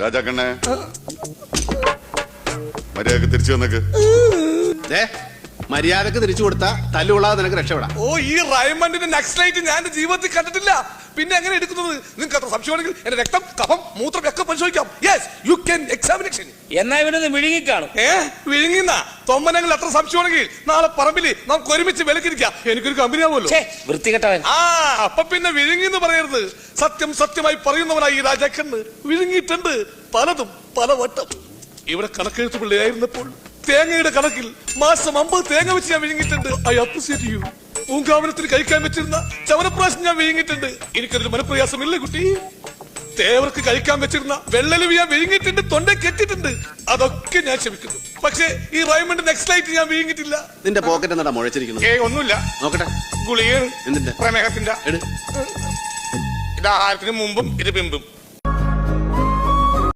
രാജാക്കണ്ണേ മര്യാദക്ക് തിരിച്ചു വന്നേക്ക്. മര്യാദക്ക് തിരിച്ചു കൊടുത്താ തല്ലുകൊള്ളാതെ നിനക്ക് രക്ഷപ്പെടാം. ഓ, ഈ റൈമണ്ടിന്റെ നക്സലൈറ്റ് ഞാൻ എന്റെ ജീവിതത്തിൽ കണ്ടിട്ടില്ല. പിന്നെ എങ്ങനെ എടുക്കുന്നത്? നിങ്ങൾക്ക് അത്ര സംശയമാണെങ്കിൽ എന്റെ രക്തം, കഫം, മൂത്രം ഒക്കെ പരിശോധിക്കാം. Yes, you can examination. എന്നാ ഇവനൊന്ന് വിഴുങ്ങിക്കാണും. വിഴുങ്ങിന്ന തൊമ്മനെങ്കിൽ അത്ര സംശയമാണെങ്കിൽ നാളെ പറമ്പില് നമുക്ക് ഒരുമിച്ച് വിലക്കിരിക്കാം. എനിക്കൊരു കമ്പനി ആവുമല്ലോ. വൃത്തികെട്ടവൻ. അപ്പൊ പിന്നെ വിഴുങ്ങിന്ന് പറയരുത്. സത്യം സത്യമായി പറയുന്നവനായി ഈ രാജാക്കണ്ണ് വിഴുങ്ങിയിട്ടുണ്ട് പലതും പലവട്ടം. ഇവിടെ കണക്കെഴുത്ത് പിള്ളയായിരുന്നപ്പോൾ തേങ്ങയുടെ കണക്കിൽ മാസം 50 തേങ്ങ വെച്ച് ഞാൻ വിഴുങ്ങിയിട്ടുണ്ട്. I appreciate you. പൂങ്കാവനത്തിന് കഴിക്കാൻ വെച്ചിരുന്ന ചവനപ്രാശം ഞാൻ വിഴുങ്ങിയിട്ടുണ്ട്. എനിക്കൊരു മനപ്രയാസമില്ല കുട്ടി. തേവർക്ക് കഴിക്കാൻ വെച്ചിരുന്ന വെള്ളലുവി ഞാൻ വിഴുങ്ങിയിട്ടുണ്ട്, തൊണ്ട കെട്ടിട്ടുണ്ട്. അതൊക്കെ ഞാൻ ക്ഷമിക്കുന്നു. പക്ഷേ ഈ റൈമണ്ട് നെക്സ്റ്റ് ഞാൻ വിഴുങ്ങിയിട്ടില്ല. നിന്റെ പോക്കറ്റ് എന്താ മുഴച്ചിരിക്കുന്നത്? ഒന്നുമില്ല. നോക്കട്ടെ. ഗുളികയാണ്. എന്തിന്റെ? പ്രമേഹത്തിന്റെ. എട്. ഇത് ആഹാരത്തിന് മുമ്പും ഇത് പിമ്പും.